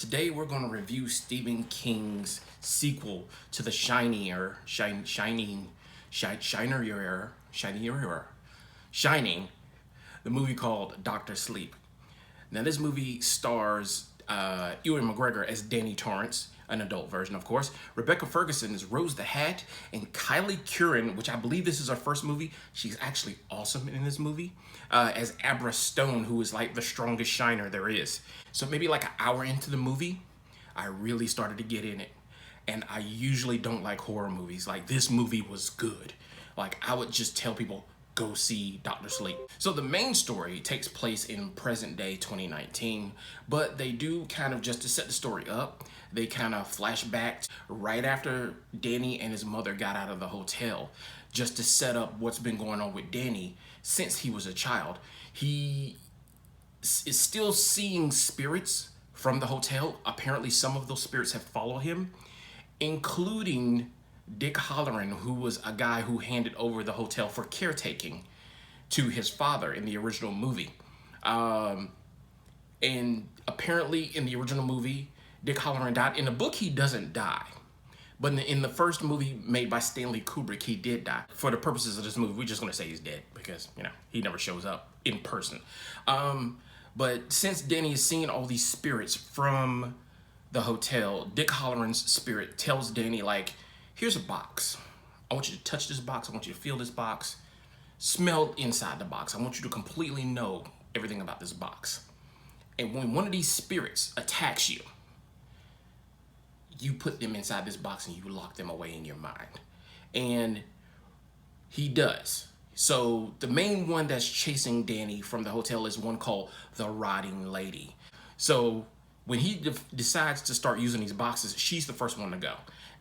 Today we're going to review Stephen King's sequel to the Shinier, Shining, the movie called Doctor Sleep. Now this movie stars Ewan McGregor as Danny Torrance, an adult version of course, Rebecca Ferguson as Rose the Hat, and Kylie Curran, which I believe this is her first movie. She's actually awesome in this movie, as Abra Stone, who is like the strongest shiner there is. So maybe like an hour into the movie, I really started to get in it. And I usually don't like horror movies. Like this movie was good. Like I would just tell people, go see Doctor Sleep. So the main story takes place in present day 2019, but they do kind of, just to set the story up, they kind of flash back right after Danny and his mother got out of the hotel, just to set up what's been going on with Danny since he was a child. He is still seeing spirits from the hotel. Apparently some of those spirits have followed him, including Dick Hallorann, who was a guy who handed over the hotel for caretaking to his father in the original movie. And apparently in the original movie, Dick Hallorann died. In the book, he doesn't die. But in the first movie made by Stanley Kubrick, he did die. For the purposes of this movie, we're just gonna say he's dead because, you know, he never shows up in person. But since Danny has seen all these spirits from the hotel, Dick Hallorann's spirit tells Danny, like, here's a box. I want you to touch this box. I want you to feel this box. Smell inside the box. I want you to completely know everything about this box. And when one of these spirits attacks you, you put them inside this box and you lock them away in your mind. And he does. So the main one that's chasing Danny from the hotel is one called the Rotting Lady. So when he decides to start using these boxes, she's the first one to go.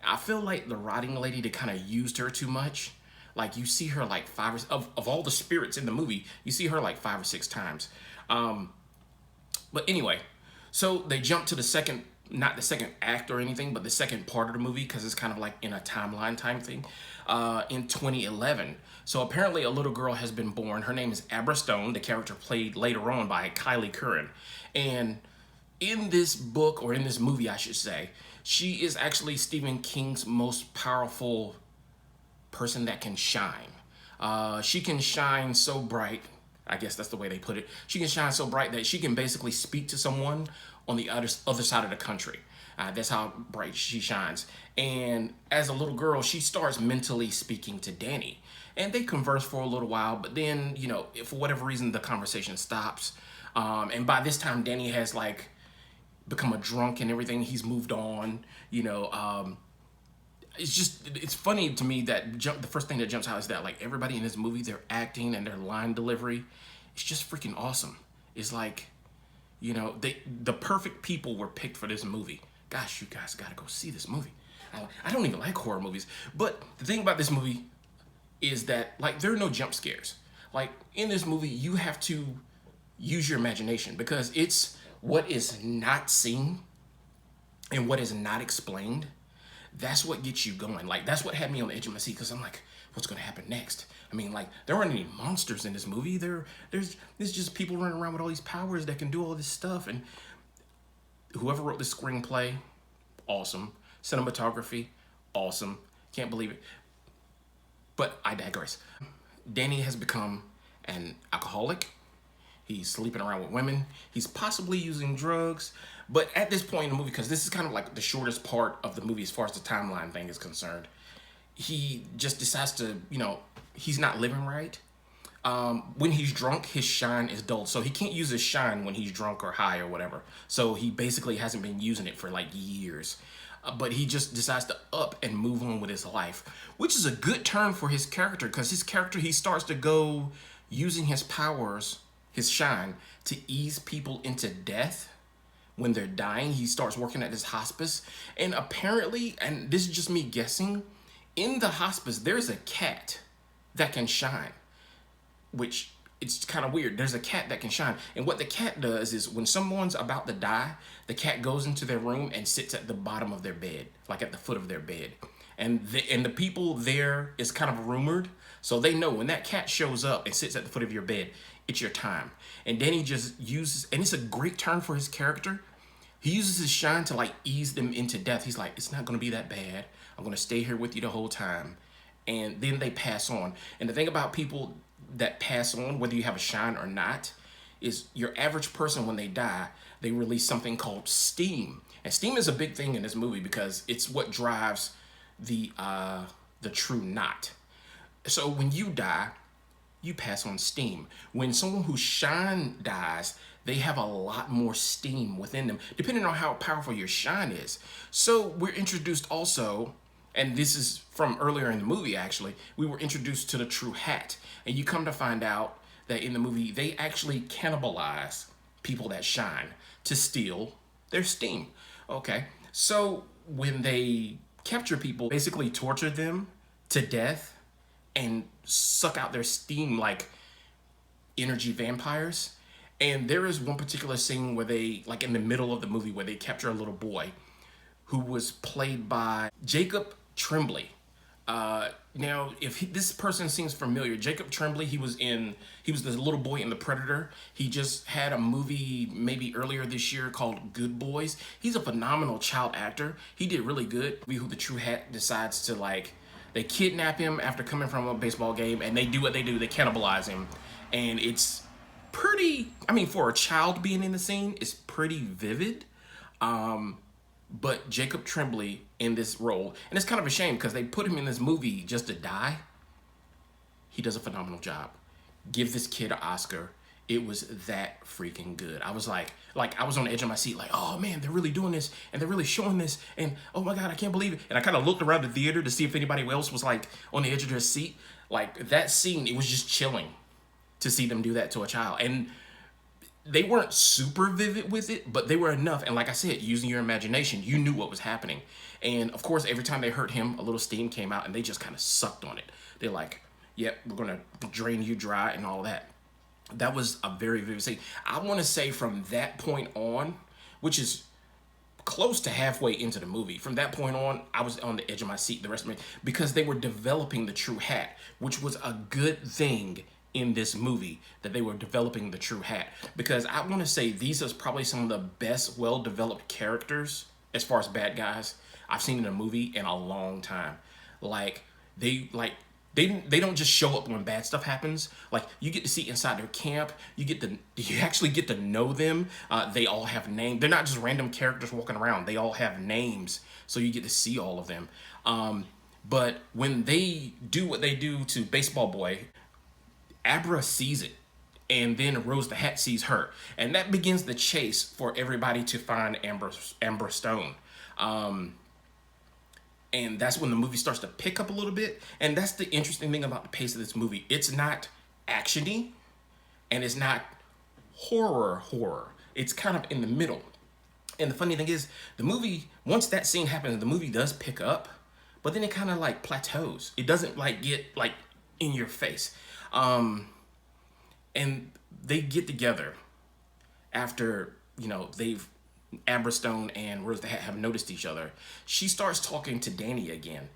I feel like the Rotting Lady, they kind of used her too much. Like you see her like of all the spirits in the movie, you see her like 5 or 6 times. But anyway, so they jump to the second, not the second act or anything, but the second part of the movie, because it's kind of like in a timeline time thing, in 2011. So apparently a little girl has been born. Her name is Abra Stone, the character played later on by Kylie Curran. And in this book, or in this movie I should say, she is actually Stephen King's most powerful person that can shine. She can shine so bright, I guess that's the way they put it. She can shine so bright that she can basically speak to someone on the other side of the country. That's how bright she shines. And as a little girl, she starts mentally speaking to Danny. And they converse for a little while, but then, you know, for whatever reason, the conversation stops. And by this time, Danny has like become a drunk and everything. He's moved on, you know. It's funny to me that the first thing that jumps out is that like everybody in this movie, their acting and their line delivery, it's just freaking awesome. It's like, you know, the perfect people were picked for this movie. Gosh, you guys gotta go see this movie. I don't even like horror movies, but the thing about this movie is that like there are no jump scares. Like in this movie, you have to use your imagination because it's what is not seen and what is not explained. That's what gets you going. Like that's what had me on the edge of my seat because I'm like, what's gonna happen next? I mean, like there aren't any monsters in this movie. There's just people running around with all these powers that can do all this stuff. And whoever wrote this screenplay, awesome. Cinematography, awesome. Can't believe it. But I digress. Danny has become an alcoholic. He's sleeping around with women. He's possibly using drugs. But at this point in the movie, because this is kind of like the shortest part of the movie as far as the timeline thing is concerned, he just decides to, you know, he's not living right. When he's drunk, his shine is dulled. So he can't use his shine when he's drunk or high or whatever. So he basically hasn't been using it for like years. But he just decides to up and move on with his life, which is a good turn for his character because his character, he starts to go using his powers, his shine, to ease people into death when they're dying. He starts working at this hospice. And apparently, and this is just me guessing, in the hospice, there's a cat that can shine, which it's kind of weird. There's a cat that can shine. And what the cat does is when someone's about to die, the cat goes into their room and sits at the bottom of their bed, like at the foot of their bed. And the people there is kind of rumored. So they know when that cat shows up and sits at the foot of your bed, it's your time. And Danny just uses, and it's a great turn for his character He uses his shine to like ease them into death. He's like, it's not gonna be that bad. I'm gonna stay here with you the whole time. And then they pass on. And the thing about people that pass on, whether you have a shine or not, is your average person when they die, they release something called steam. And steam is a big thing in this movie because it's what drives the true knot. So when you die, you pass on steam. When someone whose shine dies, they have a lot more steam within them, depending on how powerful your shine is. So we're introduced also, and this is from earlier in the movie actually, we were introduced to the True Hat. And you come to find out that in the movie, they actually cannibalize people that shine to steal their steam. Okay, so when they capture people, basically torture them to death and suck out their steam like energy vampires. And there is one particular scene where they, like in the middle of the movie, where they capture a little boy who was played by Jacob Tremblay. Now, if this person seems familiar, Jacob Tremblay, he was the little boy in The Predator. He just had a movie maybe earlier this year called Good Boys. He's a phenomenal child actor. He did really good. Who the True Hat decides to like, they kidnap him after coming from a baseball game, and they do what they do. They cannibalize him, and it's pretty. I mean, for a child being in the scene, it's pretty vivid. But Jacob Tremblay in this role, and it's kind of a shame because they put him in this movie just to die. He does a phenomenal job. Give this kid an Oscar. It was that freaking good. I was like I was on the edge of my seat, like, oh man, they're really doing this, and they're really showing this, and oh my God, I can't believe it. And I kind of looked around the theater to see if anybody else was like on the edge of their seat. Like that scene, it was just chilling to see them do that to a child. And they weren't super vivid with it, but they were enough. And like I said, using your imagination, you knew what was happening. And of course, every time they hurt him, a little steam came out and they just kind of sucked on it. They're like, yep, we're going to drain you dry and all that. That was a very vivid scene. I want to say from that point on, which is close to halfway into the movie, from that point on, I was on the edge of my seat the rest of me, because they were developing the True Hat, which was a good thing in this movie, that they were developing the True Hat, because I want to say these are probably some of the best well-developed characters as far as bad guys I've seen in a movie in a long time. They don't just show up when bad stuff happens. Like, you get to see inside their camp. You actually get to know them. They all have names. They're not just random characters walking around. They all have names, so you get to see all of them. But when they do what they do to Baseball Boy, Abra sees it, and then Rose the Hat sees her, and that begins the chase for everybody to find Amber Stone. And that's when the movie starts to pick up a little bit. And that's the interesting thing about the pace of this movie. It's not actiony, and it's not horror. It's kind of in the middle. And the funny thing is, the movie, once that scene happens, the movie does pick up, but then it kind of like plateaus. It doesn't like get like in your face. And they get together after, Amber Stone and Rose the Hat have noticed each other. She starts talking to Danny again.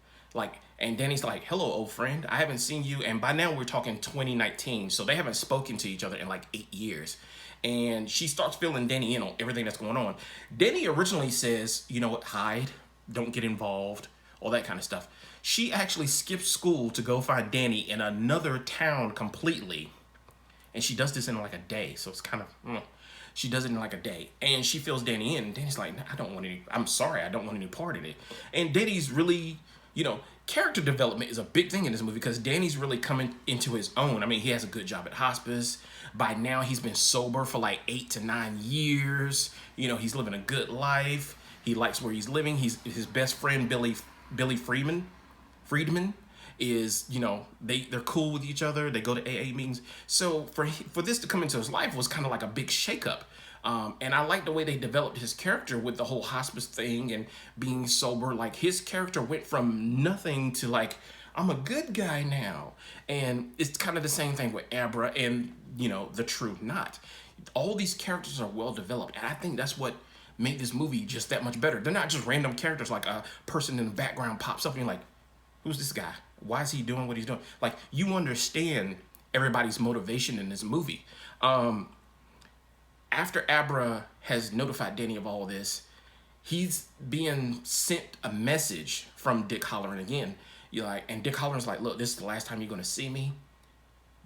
And Danny's like, hello, old friend. I haven't seen you. And by now we're talking 2019. So they haven't spoken to each other in like 8 years. And she starts filling Danny in on everything that's going on. Danny originally says, hide, don't get involved, all that kind of stuff. She actually skips school to go find Danny in another town completely. And she does this in like a day. So it's kind of, she does it in like a day. And she fills Danny in. And Danny's like, I'm sorry, I don't want any part in it. And Danny's really, character development is a big thing in this movie, because Danny's really coming into his own. I mean, he has a good job at hospice. By now, he's been sober for like 8 to 9 years. He's living a good life. He likes where he's living. His best friend, Billy Friedman is, they're cool with each other. They go to AA meetings. So for this to come into his life was kind of like a big shakeup. And I like the way they developed his character with the whole hospice thing and being sober. Like, his character went from nothing to like, I'm a good guy now. And it's kind of the same thing with Abra and, the True Knot. All these characters are well developed. And I think that's what made this movie just that much better. They're not just random characters, like a person in the background pops up and you're like, who's this guy? Why is he doing what he's doing? Like, you understand everybody's motivation in this movie. After Abra has notified Danny of all this. He's being sent a message from Dick Hallorann again. You're like, and Dick Halloran's like, look, this is the last time you're gonna see me,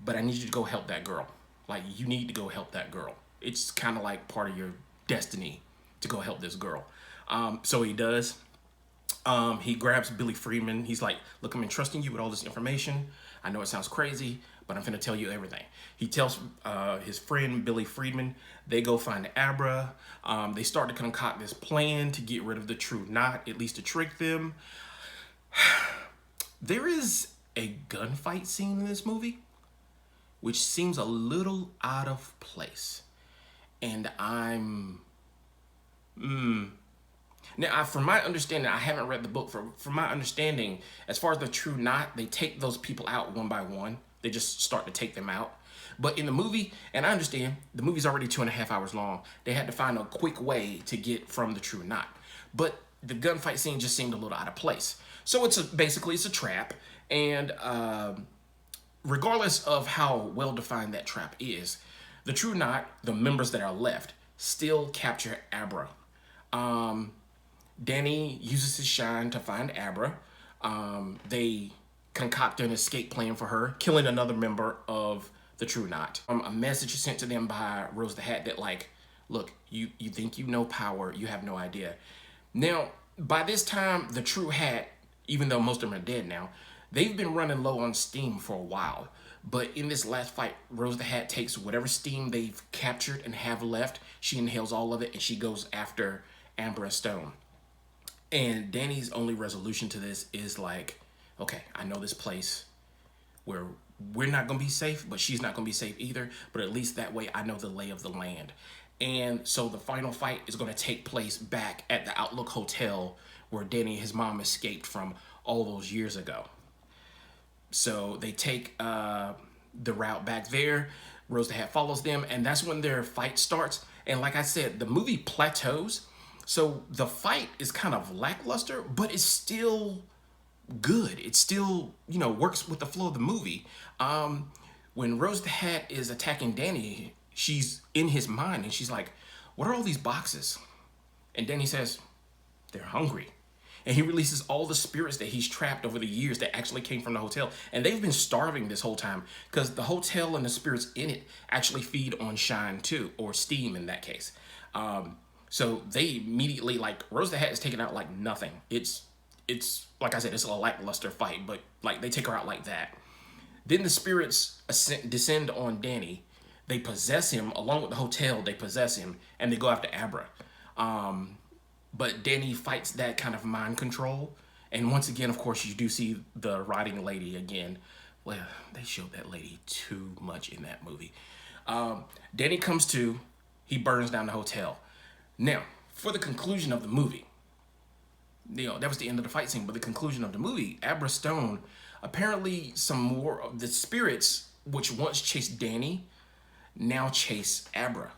but I need you to go help that girl. Like, you need to go help that girl. It's kind of like part of your destiny to go help this girl. So he does. He grabs Billy Friedman. He's like, look, I'm entrusting you with all this information. I know it sounds crazy, but I'm gonna tell you everything. He tells his friend Billy Friedman. They go find Abra. They start to concoct this plan to get rid of the True Knot, at least to trick them. There is a gunfight scene in this movie which seems a little out of place. And I'm... Now, from my understanding, I haven't read the book. From my understanding, as far as the True Knot, they take those people out one by one. They just start to take them out. But in the movie, and I understand, the movie's already 2.5 hours long. They had to find a quick way to get from the True Knot. But the gunfight scene just seemed a little out of place. So basically it's a trap. And regardless of how well-defined that trap is, the True Knot, the members that are left, still capture Abra. Danny uses his shine to find Abra. They concoct an escape plan for her, killing another member of the True Knot. A message is sent to them by Rose the Hat that, like, look, you think you know power, you have no idea. Now, by this time, the True Hat, even though most of them are dead now, they've been running low on steam for a while. But in this last fight, Rose the Hat takes whatever steam they've captured and have left, she inhales all of it, and she goes after Abra Stone. And Danny's only resolution to this is like, okay, I know this place where we're not going to be safe, but she's not going to be safe either. But at least that way I know the lay of the land. And so the final fight is going to take place back at the Outlook Hotel where Danny and his mom escaped from all those years ago. So they take the route back there. Rose the Hat follows them, and that's when their fight starts. And like I said, the movie plateaus. So the fight is kind of lackluster, but it's still good. It still, works with the flow of the movie. When Rose the Hat is attacking Danny, she's in his mind and she's like, what are all these boxes? And Danny says, they're hungry. And he releases all the spirits that he's trapped over the years that actually came from the hotel. And they've been starving this whole time because the hotel and the spirits in it actually feed on shine too, or steam in that case. So they immediately, like, Rose the Hat is taken out like nothing. It's like I said, it's a lackluster fight, but like they take her out like that. Then the spirits descend on Danny. They possess him along with the hotel. They possess him and they go after Abra. But Danny fights that kind of mind control. And once again, of course, you do see the rotting lady again. Well, they showed that lady too much in that movie. Danny comes to, he burns down the hotel. Now, for the conclusion of the movie, that was the end of the fight scene, but the conclusion of the movie, Abra Stone, apparently some more of the spirits, which once chased Danny, now chase Abra.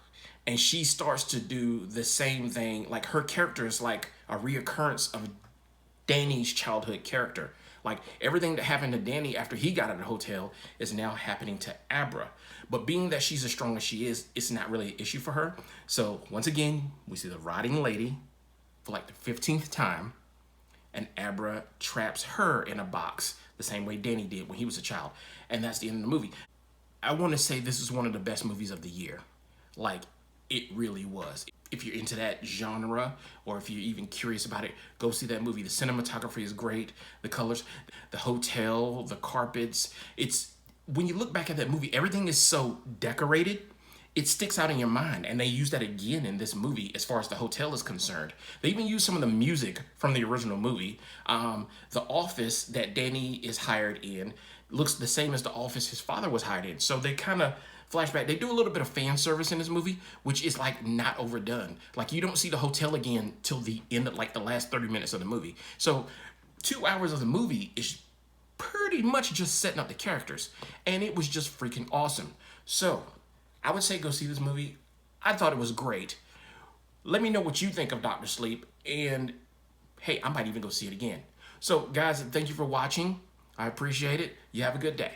And she starts to do the same thing. Like, her character is like a reoccurrence of Danny's childhood character. Like, everything that happened to Danny after he got out of the hotel is now happening to Abra. But being that she's as strong as she is, it's not really an issue for her. So, once again, we see the rotting lady for like the 15th time. And Abra traps her in a box the same way Danny did when he was a child. And that's the end of the movie. I want to say this is one of the best movies of the year. Like, it really was. If you're into that genre, or if you're even curious about it, go see that movie. The cinematography is great. The colors, the hotel, the carpets. When you look back at that movie, everything is so decorated, it sticks out in your mind. And they use that again in this movie as far as the hotel is concerned. They even use some of the music from the original movie. The office that Danny is hired in looks the same as the office his father was hired in. So they kind of flashback. They do a little bit of fan service in this movie, which is like not overdone. Like, you don't see the hotel again till the end of like the last 30 minutes of the movie. So 2 hours of the movie is pretty much just setting up the characters. And it was just freaking awesome. So I would say go see this movie. I thought it was great. Let me know what you think of Dr. Sleep. And hey, I might even go see it again. So guys, thank you for watching. I appreciate it. You have a good day.